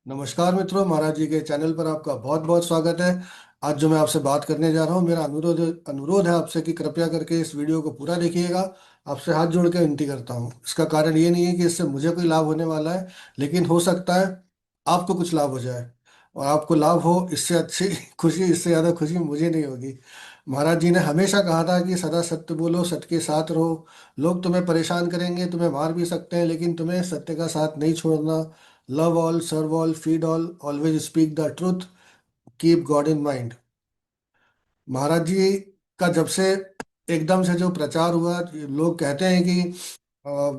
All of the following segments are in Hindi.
नमस्कार मित्रों, महाराज जी के चैनल पर आपका बहुत बहुत स्वागत है। आज जो मैं आपसे बात करने जा रहा हूँ, मेरा अनुरोध अनुरोध है आपसे कि कृपया करके इस वीडियो को पूरा देखिएगा। आपसे हाथ जोड़ के विनती करता हूँ। इसका कारण ये नहीं है कि इससे मुझे कोई लाभ होने वाला है, लेकिन हो सकता है आपको कुछ लाभ हो जाए। और आपको लाभ हो, इससे अच्छी खुशी, इससे ज़्यादा खुशी मुझे नहीं होगी। महाराज जी ने हमेशा कहा था कि सदा सत्य बोलो, सत्य के साथ रहो। लोग तुम्हें परेशान करेंगे, तुम्हें मार भी सकते हैं, लेकिन तुम्हें सत्य का साथ नहीं छोड़ना। Love all, serve all, feed all, always speak the truth, keep God in mind. Maharaj ji का जब से एकदम से जो प्रचार हुआ, लोग कहते हैं कि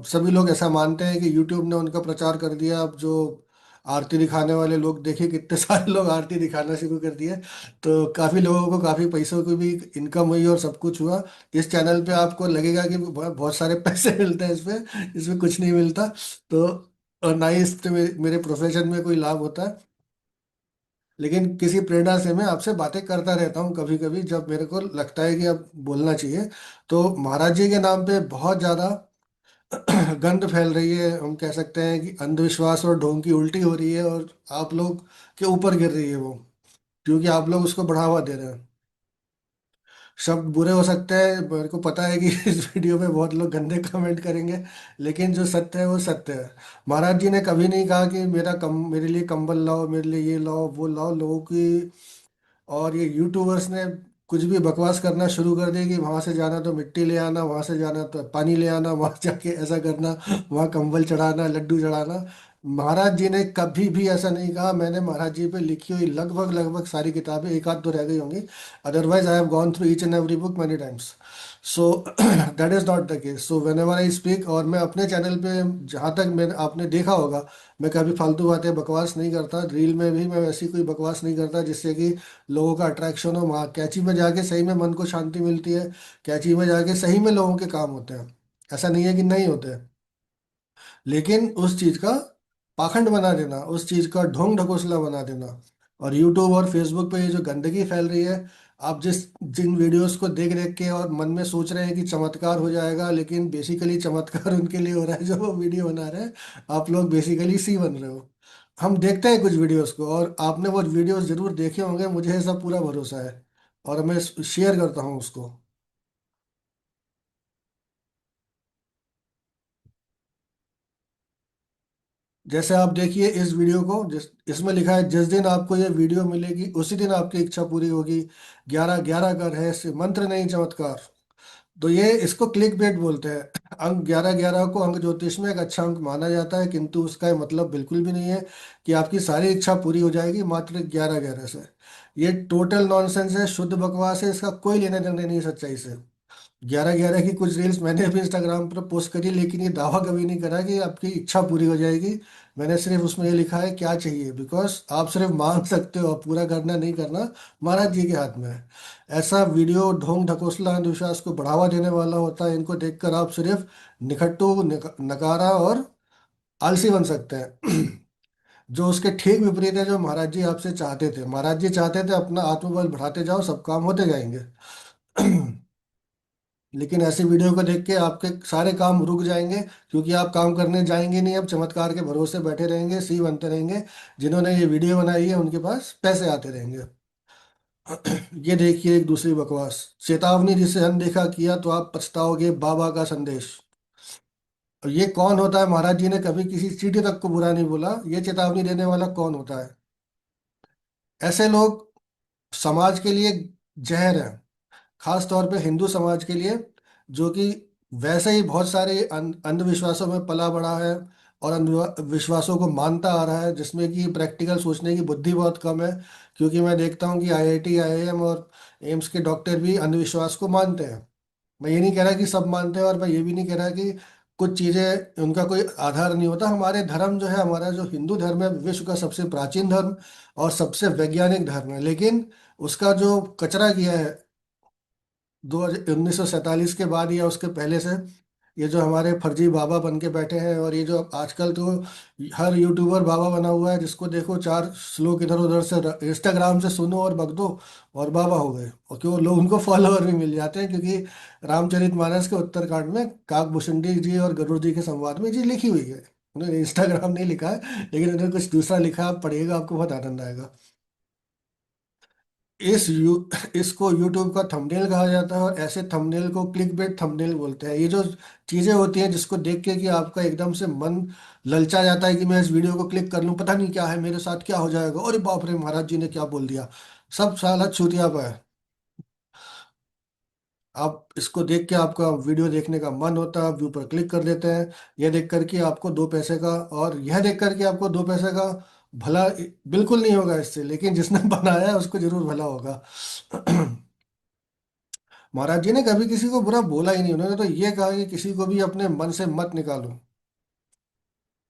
सभी लोग ऐसा मानते हैं कि यूट्यूब ने उनका प्रचार कर दिया। अब जो आरती दिखाने वाले लोग, देखिए कितने सारे लोग आरती दिखाना शुरू कर दिए। तो काफी लोगों को काफी पैसों की भी इनकम हुई और सब कुछ हुआ। इस चैनल पे आपको लगेगा कि बहुत बहुत सारे पैसे मिलते हैं, इसमें कुछ नहीं मिलता। तो और ना ही इससे मेरे प्रोफेशन में कोई लाभ होता है। लेकिन किसी प्रेरणा से मैं आपसे बातें करता रहता हूँ कभी कभी, जब मेरे को लगता है कि अब बोलना चाहिए। तो महाराज जी के नाम पे बहुत ज्यादा गंद फैल रही है। हम कह सकते हैं कि अंधविश्वास और ढोंग की उल्टी हो रही है, और आप लोग के ऊपर गिर रही है वो, क्योंकि आप लोग उसको बढ़ावा दे रहे हैं। शब्द बुरे हो सकते हैं, मेरे को पता है कि इस वीडियो में बहुत लोग गंदे कमेंट करेंगे, लेकिन जो सत्य है वो सत्य है। महाराज जी ने कभी नहीं कहा कि मेरे लिए कंबल लाओ, मेरे लिए ये लाओ वो लाओ। लोगों की और ये यूट्यूबर्स ने कुछ भी बकवास करना शुरू कर दी कि वहां से जाना तो मिट्टी ले आना, वहां से जाना तो पानी ले आना, वहां जाके ऐसा करना, वहां कंबल चढ़ाना, लड्डू चढ़ाना। महाराज जी ने कभी भी ऐसा नहीं कहा। मैंने महाराज जी पे लिखी हुई लगभग लगभग सारी किताबें, एक आध तो रह गई होंगी, otherwise I have gone through each and every book many times. So that is not the case. So when ever I speak, और मैं अपने चैनल पे, जहाँ तक मैंने आपने देखा होगा, मैं कभी फालतू बातें बकवास नहीं करता। रील में भी मैं वैसी कोई बकवास नहीं करता जिससे कि लोगों का अट्रैक्शन हो। वहाँ कैची में जाके सही में मन को शांति मिलती है। कैची में जाके सही में लोगों के काम होते हैं। ऐसा नहीं है कि नहीं होते, लेकिन उस चीज का पाखंड बना देना, उस चीज का ढोंग ढकोसला बना देना, और यूट्यूब और फेसबुक पे ये जो गंदगी फैल रही है। आप जिन वीडियोस को देख देख के और मन में सोच रहे हैं कि चमत्कार हो जाएगा, लेकिन बेसिकली चमत्कार उनके लिए हो रहा है जो वो वीडियो बना रहे हैं। आप लोग बेसिकली सी बन रहे हो। हम देखते हैं कुछ वीडियोस को, और आपने वो वीडियोस जरूर देखे होंगे, मुझे ऐसा पूरा भरोसा है, और मैं शेयर करता हूँ उसको। जैसे आप देखिए इस वीडियो को, इसमें लिखा है, जिस दिन आपको ये वीडियो मिलेगी उसी दिन आपकी इच्छा पूरी होगी। 11 11 का रहस्य, मंत्र नहीं चमत्कार। तो ये इसको क्लिक बेट बोलते हैं। अंक 11 11 को अंक ज्योतिष में एक अच्छा अंक माना जाता है, किंतु उसका ये मतलब बिल्कुल भी नहीं है कि आपकी सारी इच्छा पूरी हो जाएगी मात्र 11 11 से। ये टोटल नॉनसेंस है, शुद्ध बकवास है। इसका कोई लेना देना नहीं है सच्चाई से। 11 11 की कुछ रील्स मैंने भी इंस्टाग्राम पर पोस्ट करी, लेकिन ये दावा कभी नहीं करा कि आपकी इच्छा पूरी हो जाएगी। मैंने सिर्फ उसमें ये लिखा है क्या चाहिए, बिकॉज आप सिर्फ मांग सकते हो, आप पूरा करना नहीं करना महाराज जी के हाथ में है। ऐसा वीडियो ढोंग ढकोसला अंधविश्वास को बढ़ावा देने वाला होता है। इनको देखकर आप सिर्फ निखट्टू, नकारा और आलसी बन सकते हैं। जो उसके ठीक विपरीत है, जो महाराज जी आपसे चाहते थे। महाराज जी चाहते थे अपना आत्मबल बढ़ाते जाओ, सब काम होते जाएंगे। लेकिन ऐसी वीडियो को देख के आपके सारे काम रुक जाएंगे, क्योंकि आप काम करने जाएंगे नहीं। अब चमत्कार के भरोसे बैठे रहेंगे, सी बनते रहेंगे। जिन्होंने ये वीडियो बनाई है उनके पास पैसे आते रहेंगे। ये देखिए एक दूसरी बकवास, चेतावनी, जिसे अनदेखा किया तो आप पछताओगे, बाबा का संदेश। और ये कौन होता है? महाराज जी ने कभी किसी चींटी तक को बुरा नहीं बोला। ये चेतावनी देने वाला कौन होता है? ऐसे लोग समाज के लिए जहर है, खास तौर पे हिंदू समाज के लिए, जो कि वैसे ही बहुत सारे अंधविश्वासों में पला बड़ा है, और अंधविश्वासों को मानता आ रहा है, जिसमें कि प्रैक्टिकल सोचने की बुद्धि बहुत कम है। क्योंकि मैं देखता हूँ कि आईआईटी आईआईएम और एम्स के डॉक्टर भी अंधविश्वास को मानते हैं। मैं ये नहीं कह रहा कि सब मानते हैं, और मैं ये भी नहीं कह रहा कि कुछ चीज़ें उनका कोई आधार नहीं होता। हमारे धर्म जो है, हमारा जो हिंदू धर्म है, विश्व का सबसे प्राचीन धर्म और सबसे वैज्ञानिक धर्म है। लेकिन उसका जो कचरा किया है 1947 के बाद या उसके पहले से, ये जो हमारे फर्जी बाबा बन के बैठे हैं, और ये जो आजकल तो हर यूट्यूबर बाबा बना हुआ है, जिसको देखो चार श्लोक इधर उधर से इंस्टाग्राम से सुनो और बक दो और बाबा हो गए। और क्यों लोग उनको फॉलोअर भी मिल जाते हैं, क्योंकि रामचरितमानस के उत्तरकांड में काकभूषुंडी जी और गरुड़ जी के संवाद में जी लिखी हुई है। उन्होंने इंस्टाग्राम नहीं लिखा है, लेकिन उन्होंने कुछ दूसरा लिखा है, आप पढ़िएगा आपको बहुत आनंद आएगा। इस यू इसको यूट्यूब का थंबनेल कहा जाता है, और ऐसे थंबनेल को क्लिक बेट थंबनेल बोलते हैं। ये जो चीजें होती हैं जिसको देख के कि आपका एकदम से मन ललचा जाता है कि मैं इस वीडियो को क्लिक कर लूं, पता नहीं क्या है मेरे साथ, क्या हो जाएगा, अरे बाप रे महाराज जी ने क्या बोल दिया, सब साला छूतियापा है। आप इसको देख के आपका वीडियो देखने का मन होता है, आप व्यू पर क्लिक कर देते हैं। यह देख करके आपको दो पैसे का, और यह देख करके आपको दो पैसे का भला बिल्कुल नहीं होगा इससे, लेकिन जिसने बनाया है उसको जरूर भला होगा। महाराज जी ने कभी किसी को बुरा बोला ही नहीं, उन्होंने तो ये कहा कि किसी को भी अपने मन से मत निकालो।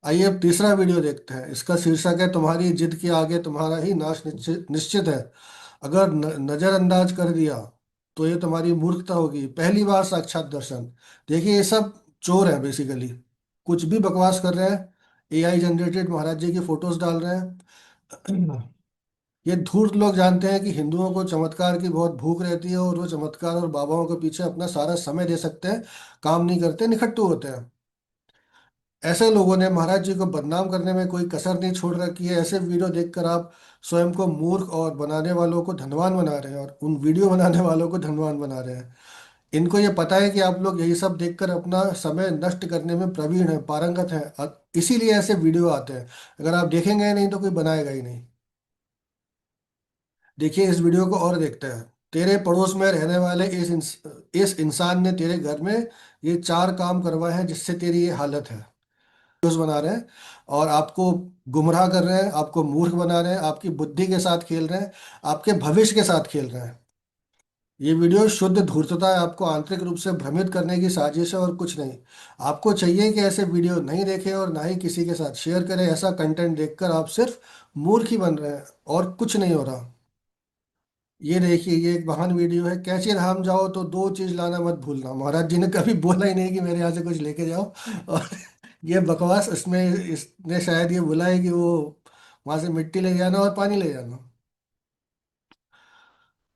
आइए अब तीसरा वीडियो देखते हैं। इसका शीर्षक है, तुम्हारी जिद के आगे तुम्हारा ही नाश निश्चित निश्चित है। अगर नजरअंदाज कर दिया तो ये तुम्हारी मूर्खता होगी, पहली बार साक्षात दर्शन। देखिए ये सब चोर हैं बेसिकली, कुछ भी बकवास कर रहे हैं, एआई जनरेटेड महाराज जी की फोटोज डाल रहे हैं। ये धूर्त लोग जानते हैं कि हिंदुओं को चमत्कार की बहुत भूख रहती है, और वो चमत्कार और बाबाओं के पीछे अपना सारा समय दे सकते हैं, काम नहीं करते, निखट्टू होते हैं। ऐसे लोगों ने महाराज जी को बदनाम करने में कोई कसर नहीं छोड़ रखी है। ऐसे वीडियो देखकर आप स्वयं को मूर्ख और बनाने वालों को धनवान बना रहे हैं, और उन वीडियो बनाने वालों को धनवान बना रहे हैं। इनको ये पता है कि आप लोग यही सब देखकर अपना समय नष्ट करने में प्रवीण हैं, पारंगत हैं, और इसीलिए ऐसे वीडियो आते हैं। अगर आप देखेंगे नहीं तो कोई बनाएगा ही नहीं। देखिए इस वीडियो को और देखते हैं। तेरे पड़ोस में रहने वाले इस इंसान ने तेरे घर में ये चार काम करवाए हैं जिससे तेरी ये हालत है। वीडियोस बना रहे हैं और आपको गुमराह कर रहे हैं, आपको मूर्ख बना रहे हैं, आपकी बुद्धि के साथ खेल रहे हैं, आपके भविष्य के साथ खेल रहे हैं। ये वीडियो शुद्ध धूर्तता है, आपको आंतरिक रूप से भ्रमित करने की साजिश है और कुछ नहीं। आपको चाहिए कि ऐसे वीडियो नहीं देखें और ना ही किसी के साथ शेयर करें। ऐसा कंटेंट देखकर आप सिर्फ मूर्ख ही बन रहे हैं और कुछ नहीं हो रहा। ये देखिए ये एक महान वीडियो है, कैचे धाम जाओ तो दो चीज लाना मत भूलना। महाराज जी ने कभी बोला ही नहीं कि मेरे यहाँ से कुछ लेके जाओ। और ये बकवास इसमें इसने शायद ये बोला है कि वो वहां से मिट्टी ले जाना और पानी ले जाना।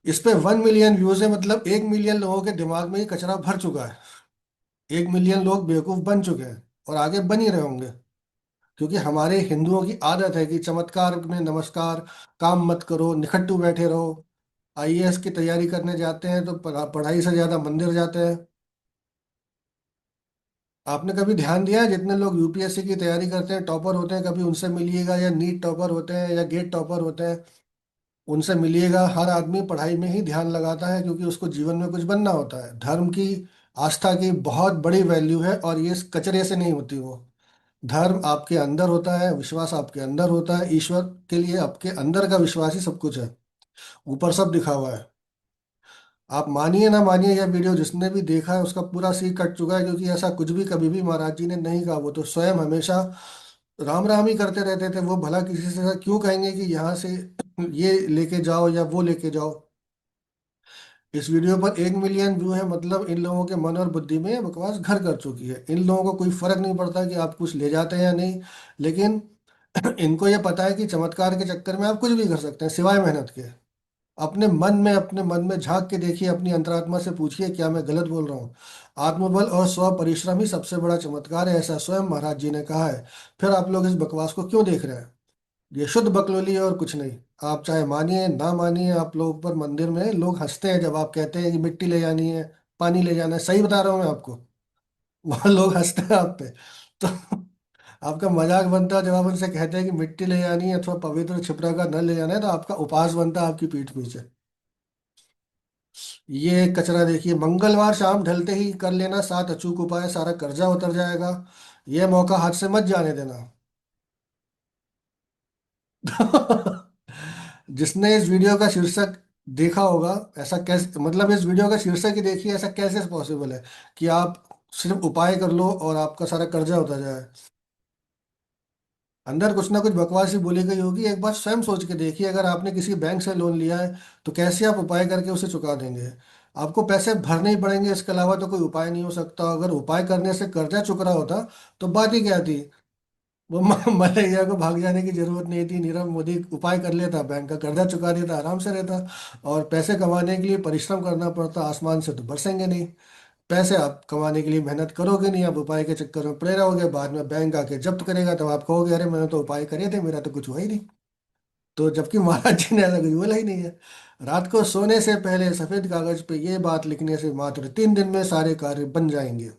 इस पे 1 मिलियन व्यूज है, मतलब 1 मिलियन लोगों के दिमाग में ये कचरा भर चुका है। 1 मिलियन लोग बेवकूफ बन चुके हैं और आगे बन ही रहे होंगे, क्योंकि हमारे हिंदुओं की आदत है कि चमत्कार में नमस्कार, काम मत करो, निखट्टू बैठे रहो। आईएएस की तैयारी करने जाते हैं तो पढ़ाई से ज्यादा मंदिर जाते हैं। आपने कभी ध्यान दिया है जितने लोग यूपीएससी की तैयारी करते हैं, टॉपर होते हैं, कभी उनसे मिलिएगा, या नीट टॉपर होते हैं या गेट टॉपर होते हैं, उनसे मिलिएगा, हर आदमी पढ़ाई में ही ध्यान लगाता है क्योंकि उसको जीवन में कुछ बनना होता है। धर्म की, आस्था की बहुत बड़ी वैल्यू है, और ये इस कचरे से नहीं होती वो। धर्म आपके अंदर होता है, विश्वास आपके अंदर होता है, ईश्वर के लिए आपके अंदर का विश्वास ही सब कुछ है, ऊपर सब दिखा हुआ है। आप मानिए ना मानिए, यह वीडियो जिसने भी देखा है उसका पूरा सिर कट चुका है, क्योंकि ऐसा कुछ भी कभी भी महाराज जी ने नहीं कहा। वो तो स्वयं हमेशा राम राम ही करते रहते थे। वो भला किसी से क्यों कहेंगे कि यहाँ से ये लेके जाओ या वो लेके जाओ। इस वीडियो पर 1 मिलियन व्यू है, मतलब इन लोगों के मन और बुद्धि में ये बकवास घर कर चुकी है। इन लोगों को कोई फर्क नहीं पड़ता कि आप कुछ ले जाते हैं या नहीं, लेकिन इनको ये पता है कि चमत्कार के चक्कर में आप कुछ भी कर सकते हैं सिवाय मेहनत के। अपने मन में झांक के देखिए, अपनी अंतरात्मा से पूछिए क्या मैं गलत बोल रहा हूँ। आत्मबल और स्व परिश्रम ही सबसे बड़ा चमत्कार है, ऐसा स्वयं महाराज जी ने कहा है। फिर आप लोग इस बकवास को क्यों देख रहे हैं? ये शुद्ध बकलोली है और कुछ नहीं। आप चाहे मानिए ना मानिए, आप लोग पर मंदिर में लोग हंसते हैं जब आप कहते हैं कि मिट्टी ले जानी है, पानी ले जाना है। सही बता रहा हूँ मैं आपको। वहां लोग हंसते हैं आप पे। तो आपका मजाक बनता है जब आप उनसे कहते हैं कि मिट्टी ले जानी है अथवा पवित्र छिपरा का नल ले जाना है, तो आपका उपहास बनता है आपकी पीठ पीछे। ये कचरा देखिए, मंगलवार शाम ढलते ही कर लेना 7 अचूक उपाय, सारा कर्जा उतर जाएगा। ये मौका हाथ से मत जाने देना। जिसने इस वीडियो का शीर्षक देखा होगा, ऐसा कैसे, मतलब इस वीडियो का शीर्षक ही देखिए, ऐसा कैसे पॉसिबल है कि आप सिर्फ उपाय कर लो और आपका सारा कर्जा उतर जाए। अंदर कुछ ना कुछ बकवास ही बोली गई होगी। एक बार स्वयं सोच के देखिए, अगर आपने किसी बैंक से लोन लिया है तो कैसे आप उपाय करके उसे चुका देंगे? आपको पैसे भरने ही पड़ेंगे, इसके अलावा तो कोई उपाय नहीं हो सकता। अगर उपाय करने से कर्जा चुक रहा होता तो बात ही क्या थी। वो मलेरिया को भाग जाने की जरूरत नहीं थी, नीरव मोदी उपाय कर लेता, बैंक का कर्जा चुका देता, आराम से रहता। और पैसे कमाने के लिए परिश्रम करना पड़ता, आसमान से तो बरसेंगे नहीं। पैसे आप कमाने के लिए मेहनत करोगे नहीं, आप उपाय के चक्कर में पड़े रहोगे, बाद में बैंक आके जब्त करेगा तब आप कहोगे अरे मैंने तो उपाय करे थे, मेरा तो कुछ हुआ ही नहीं। तो जबकि महाराज जी ने ऐसा कुछ बोला ही नहीं है। रात को सोने से पहले सफेद कागज पे ये बात लिखने से मात्र 3 दिन में सारे कार्य बन जाएंगे।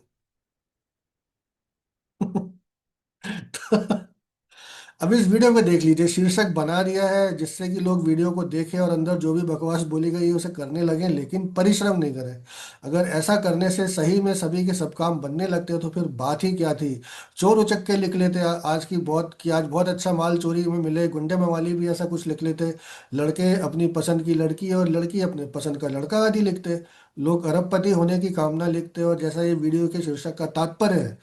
तो अब इस वीडियो में देख लीजिए, शीर्षक बना दिया है जिससे कि लोग वीडियो को देखें और अंदर जो भी बकवास बोली गई है उसे करने लगे, लेकिन परिश्रम नहीं करें। अगर ऐसा करने से सही में सभी के सब काम बनने लगते तो फिर बात ही क्या थी। चोर उचक्के लिख लेते आज की बहुत कि आज बहुत अच्छा माल चोरी में मिले, गुंडे मवाली भी ऐसा कुछ लिख लेते, लड़के अपनी पसंद की लड़की और लड़की अपने पसंद का लड़का आदि लिखते, लोग अरबपति होने की कामना लिखते। और जैसा ये वीडियो के शीर्षक का तात्पर्य है,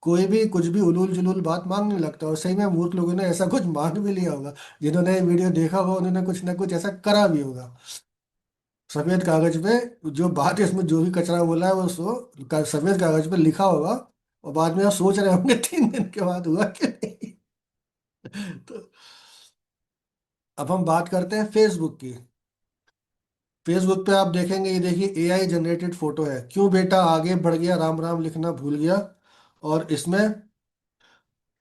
कोई भी कुछ भी उलूल जुलूल बात मांगने लगता है, और सही में मूर्ख लोगों ने ऐसा कुछ मांग भी लिया होगा। जिन्होंने ये वीडियो देखा होगा उन्होंने कुछ ना कुछ ऐसा करा भी होगा। सफेद कागज पे जो बात है, इसमें जो भी कचरा बोला है वो सफेद कागज पे लिखा होगा, और बाद में आप सोच रहे होंगे 3 दिन के बाद हुआ कि नहीं। तो अब हम बात करते हैं फेसबुक की। फेसबुक पे आप देखेंगे, ये देखिए एआई जनरेटेड फोटो है, क्यों बेटा आगे बढ़ गया राम राम लिखना भूल गया। और इसमें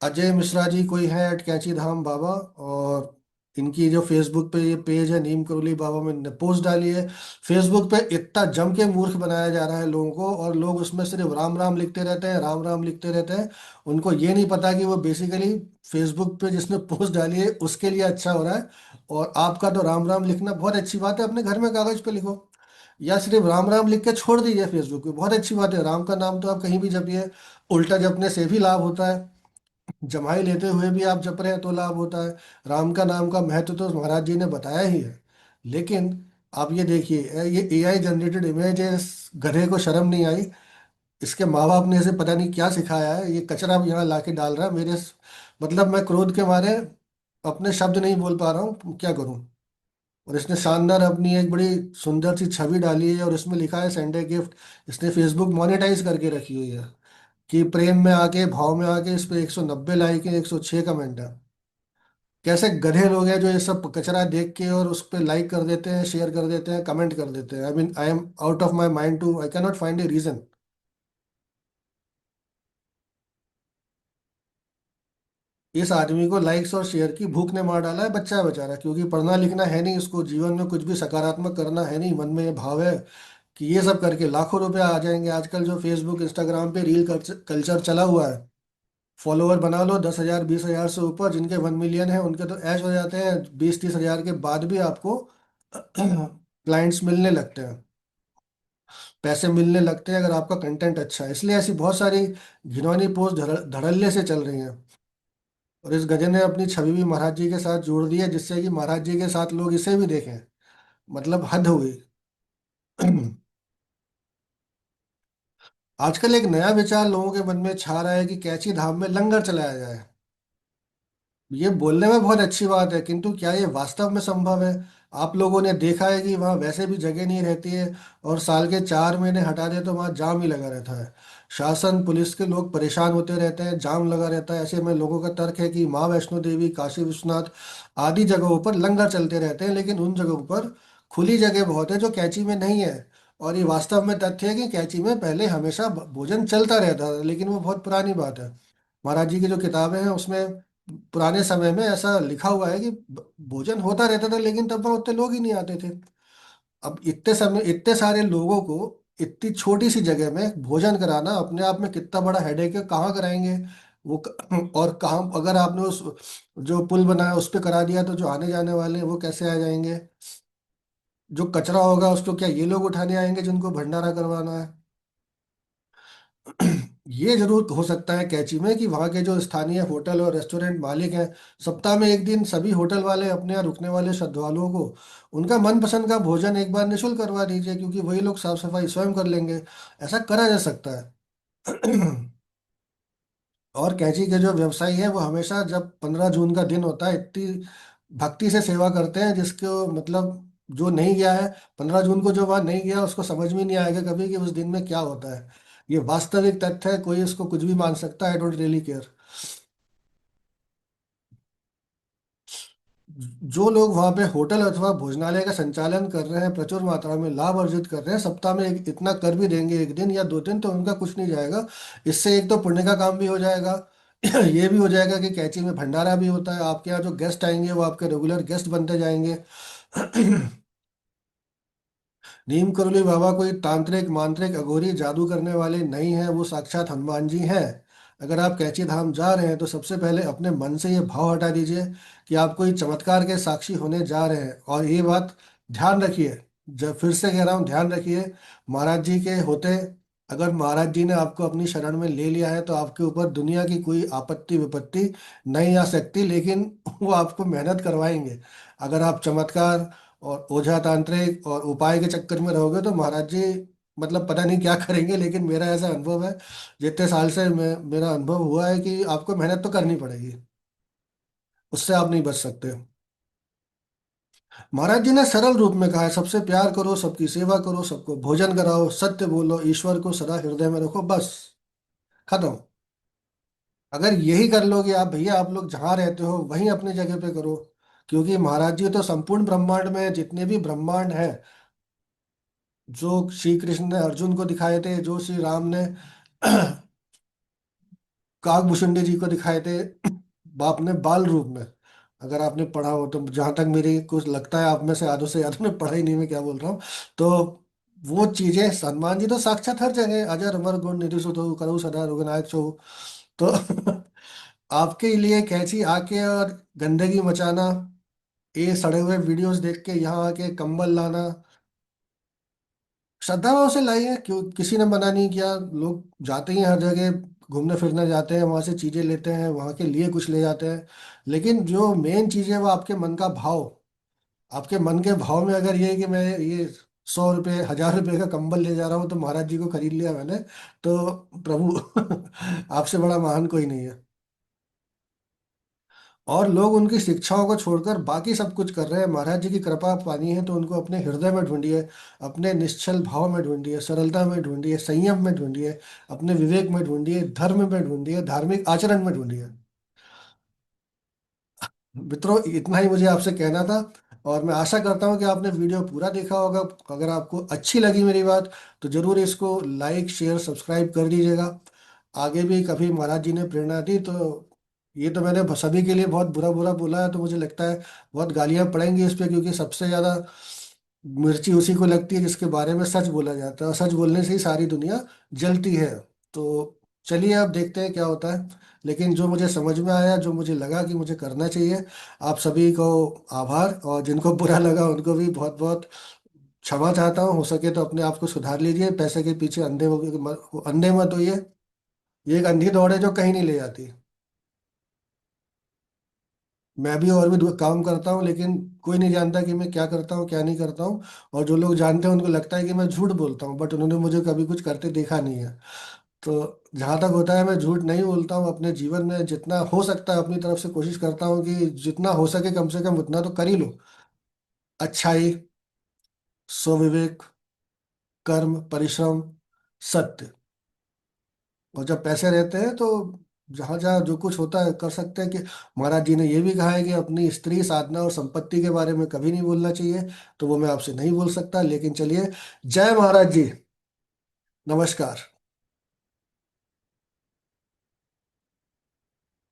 अजय मिश्रा जी कोई है एट कैंची धाम बाबा, और इनकी जो फेसबुक पे ये पेज है नीम करोली बाबा में ने पोस्ट डाली है। फेसबुक पे इतना जम के मूर्ख बनाया जा रहा है लोगों को, और लोग उसमें सिर्फ राम राम लिखते रहते हैं, राम राम लिखते रहते हैं। उनको ये नहीं पता कि वो बेसिकली फेसबुक पे जिसने पोस्ट डाली है उसके लिए अच्छा हो रहा है। और आपका तो राम राम लिखना बहुत अच्छी बात है, अपने घर में कागज पे लिखो, या सिर्फ राम राम लिख के छोड़ दीजिए फेसबुक पे, बहुत अच्छी बात है। राम का नाम तो आप कहीं भी जपिए, उल्टा जपने से भी लाभ होता है, जमाई लेते हुए भी आप जप रहे हैं तो लाभ होता है। राम का नाम का महत्व तो महाराज जी ने बताया ही है। लेकिन आप ये देखिए, ये एआई जनरेटेड इमेज है, इस गधे को शर्म नहीं आई। इसके माँ बाप ने इसे पता नहीं क्या सिखाया है, ये कचरा यहाँ ला के डाल रहा है मतलब मैं क्रोध के मारे अपने शब्द नहीं बोल पा रहा हूँ, क्या करूँ। और इसने शानदार अपनी एक बड़ी सुंदर सी छवि डाली है, और इसमें लिखा है संडे गिफ्ट। इसने फेसबुक मोनेटाइज करके रखी हुई है कि प्रेम में आके भाव में आके इस पे 190 लाइक है, 106 कमेंट है। कैसे गधे लोग हैं जो ये सब कचरा देख के और उस पे लाइक कर देते हैं, शेयर कर देते हैं, कमेंट कर देते हैं। I mean I am out of my mind too, I cannot find a reason. इस आदमी को लाइक्स और शेयर की भूख ने मार डाला है, बच्चा है बेचारा, क्योंकि पढ़ना लिखना है नहीं, इसको जीवन में कुछ भी सकारात्मक करना है नहीं, मन में ये भाव है कि ये सब करके लाखों रुपए आ जाएंगे। आजकल जो फेसबुक इंस्टाग्राम पे रील कल्चर चला हुआ है, फॉलोवर बना लो 10,000 20,000 से ऊपर, जिनके 1 मिलियन है उनके तो ऐश हो जाते हैं, 20 30 हजार के बाद भी आपको क्लाइंट्स मिलने लगते हैं, पैसे मिलने लगते हैं अगर आपका कंटेंट अच्छा है। इसलिए ऐसी बहुत सारी घिनौनी पोस्ट धड़ल्ले से चल रही हैं। और इस गधे ने अपनी छवि भी महाराज जी के साथ जोड़ दी है, जिससे कि महाराज जी के साथ लोग इसे भी देखें, मतलब हद हो गई। आजकल एक नया विचार लोगों के मन में छा रहा है कि कैची धाम में लंगर चलाया जाए। ये बोलने में बहुत अच्छी बात है, किंतु क्या ये वास्तव में संभव है। आप लोगों ने देखा है कि वहाँ वैसे भी जगह नहीं रहती है, और साल के 4 महीने हटा दे तो वहाँ जाम ही लगा रहता है। शासन पुलिस के लोग परेशान होते रहते हैं, जाम लगा रहता है। ऐसे में लोगों का तर्क है कि माँ वैष्णो देवी, काशी विश्वनाथ आदि जगहों पर लंगर चलते रहते हैं, लेकिन उन जगहों पर खुली जगह बहुत है जो कैंची में नहीं है। और ये वास्तव में तथ्य है कि कैंची में पहले हमेशा भोजन चलता रहता था, लेकिन वो बहुत पुरानी बात है। महाराज जी की जो किताबें हैं उसमें पुराने समय में ऐसा लिखा हुआ है कि भोजन होता रहता था, लेकिन तब वहाँ उतने लोग ही नहीं आते थे। अब इतने समय इतने सारे लोगों को इतनी छोटी सी जगह में भोजन कराना अपने आप में कितना बड़ा हेडेक है, कहाँ कराएंगे और कहाँ, अगर आपने उस जो पुल बनाया उस पर करा दिया तो जो आने जाने वाले हैं वो कैसे आ जाएंगे। जो कचरा होगा उसको क्या ये लोग उठाने आएंगे जिनको भंडारा करवाना है। ये जरूर हो सकता है कैची में कि वहाँ के जो स्थानीय होटल और रेस्टोरेंट मालिक हैं, सप्ताह में एक दिन सभी होटल वाले अपने यहाँ रुकने वाले श्रद्धालुओं को उनका मनपसंद का भोजन एक बार निःशुल्क करवा दीजिए, क्योंकि वही लोग साफ सफाई स्वयं कर लेंगे। ऐसा करा जा सकता है। और कैंची के जो व्यवसायी है वो हमेशा जब 15 जून का दिन होता है इतनी भक्ति से सेवा करते हैं, जिसको मतलब जो नहीं गया है 15 जून को, जो वहाँ नहीं गया उसको समझ में नहीं आएगा कभी कि उस दिन में क्या होता है। ये वास्तविक तथ्य है, कोई इसको कुछ भी मान सकता है, आई डोंट रियली केयर। जो लोग वहां पे होटल अथवा भोजनालय का संचालन कर रहे हैं, प्रचुर मात्रा में लाभ अर्जित कर रहे हैं, सप्ताह में इतना कर भी देंगे, एक दिन या 2 दिन, तो उनका कुछ नहीं जाएगा। इससे एक तो पुण्य का काम भी हो जाएगा। ये भी हो जाएगा कि कैंची में भंडारा भी होता है, आपके यहाँ जो गेस्ट आएंगे वो आपके रेगुलर गेस्ट बनते जाएंगे। नीम करोली बाबा कोई तांत्रिक मांत्रिक अघोरी जादू करने वाले नहीं हैं, वो साक्षात हनुमान जी हैं। अगर आप कैंची धाम जा रहे हैं तो सबसे पहले अपने मन से ये भाव हटा दीजिए कि आप कोई चमत्कार के साक्षी होने जा रहे हैं। और ये बात ध्यान रखिए, जब फिर से कह रहा हूँ ध्यान रखिए, महाराज जी के होते, अगर महाराज जी ने आपको अपनी शरण में ले लिया है तो आपके ऊपर दुनिया की कोई आपत्ति विपत्ति नहीं आ सकती, लेकिन वो आपको मेहनत करवाएंगे। अगर आप चमत्कार और ओझा तांत्रिक और उपाय के चक्कर में रहोगे तो महाराज जी मतलब पता नहीं क्या करेंगे। लेकिन मेरा ऐसा अनुभव है, जितने साल से मेरा अनुभव हुआ है, कि आपको मेहनत तो करनी पड़ेगी, उससे आप नहीं बच सकते। महाराज जी ने सरल रूप में कहा है, सबसे प्यार करो, सबकी सेवा करो, सबको भोजन कराओ, सत्य बोलो, ईश्वर को सदा हृदय में रखो, बस खत्म। अगर यही कर लोगे आप भैया, आप लोग जहाँ रहते हो वहीं अपनी जगह पे करो। क्योंकि महाराज जी तो संपूर्ण ब्रह्मांड में जितने भी ब्रह्मांड हैं, जो श्री कृष्ण ने अर्जुन को दिखाए थे, जो श्री राम ने काकभूषुंडी जी को दिखाए थे, बाप ने बाल रूप में। अगर आपने पढ़ा हो तो, जहां तक मेरी कुछ लगता है आप में से आधों ने पढ़ा ही नहीं, मैं क्या बोल रहा हूँ। तो वो चीजें, हनुमान जी तो साक्षात हर जगह अजर अमर गुण निधि सुधो करो सदा रघुनायक सो। तो आपके लिए कैंची आके और गंदगी मचाना, ये सड़े हुए वीडियोस देख के यहाँ आके कंबल लाना, श्रद्धा भाव से लाइए, क्यों किसी ने मना नहीं किया। लोग जाते ही हैं हर जगह, घूमने फिरने जाते हैं, वहां से चीजें लेते हैं, वहां के लिए कुछ ले जाते हैं। लेकिन जो मेन चीज है वो आपके मन का भाव। आपके मन के भाव में अगर ये है कि मैं ये 100 रुपये 1000 रुपये का कंबल ले जा रहा हूँ तो महाराज जी को खरीद लिया मैंने, तो प्रभु आपसे बड़ा महान कोई नहीं है। और लोग उनकी शिक्षाओं को छोड़कर बाकी सब कुछ कर रहे हैं। महाराज जी की कृपा पानी है तो उनको अपने हृदय में ढूंढिए, अपने निश्चल भाव में ढूंढिए, सरलता में ढूंढिए, संयम में ढूंढिए, अपने विवेक में ढूंढिए, धर्म में ढूंढिए, धार्मिक आचरण में ढूंढिए। मित्रों, इतना ही मुझे आपसे कहना था। और मैं आशा करता हूँ कि आपने वीडियो पूरा देखा होगा। अगर आपको अच्छी लगी मेरी बात तो जरूर इसको लाइक शेयर सब्सक्राइब कर दीजिएगा। आगे भी कभी महाराज जी ने प्रेरणा दी तो, ये तो मैंने सभी के लिए बहुत बुरा बुरा बोला है, तो मुझे लगता है बहुत गालियां पड़ेंगी इस पे, क्योंकि सबसे ज्यादा मिर्ची उसी को लगती है जिसके बारे में सच बोला जाता है, और सच बोलने से ही सारी दुनिया जलती है। तो चलिए अब देखते हैं क्या होता है। लेकिन जो मुझे समझ में आया, जो मुझे लगा कि मुझे करना चाहिए, आप सभी को आभार, और जिनको बुरा लगा उनको भी बहुत बहुत क्षमा चाहता हूँ। हो सके तो अपने आप को सुधार लीजिए, पैसे के पीछे अंधे मत होइए। ये एक अंधी दौड़ है जो कहीं नहीं ले जाती। मैं भी और भी काम करता हूँ, लेकिन कोई नहीं जानता कि मैं क्या करता हूँ क्या नहीं करता हूँ। और जो लोग जानते हैं उनको लगता है कि मैं झूठ बोलता हूँ, बट उन्होंने मुझे कभी कुछ करते देखा नहीं है। तो जहाँ तक होता है मैं झूठ नहीं बोलता हूँ। अपने जीवन में जितना हो सकता है अपनी तरफ से कोशिश करता हूँ कि जितना हो सके कम से कम उतना तो कर ही लो। अच्छाई, स्वविवेक, कर्म, परिश्रम, सत्य। और जब पैसे रहते हैं तो जहाँ जहाँ जो कुछ होता है कर सकते हैं। कि महाराज जी ने ये भी कहा है कि अपनी स्त्री साधना और संपत्ति के बारे में कभी नहीं बोलना चाहिए, तो वो मैं आपसे नहीं बोल सकता। लेकिन चलिए, जय महाराज जी, नमस्कार।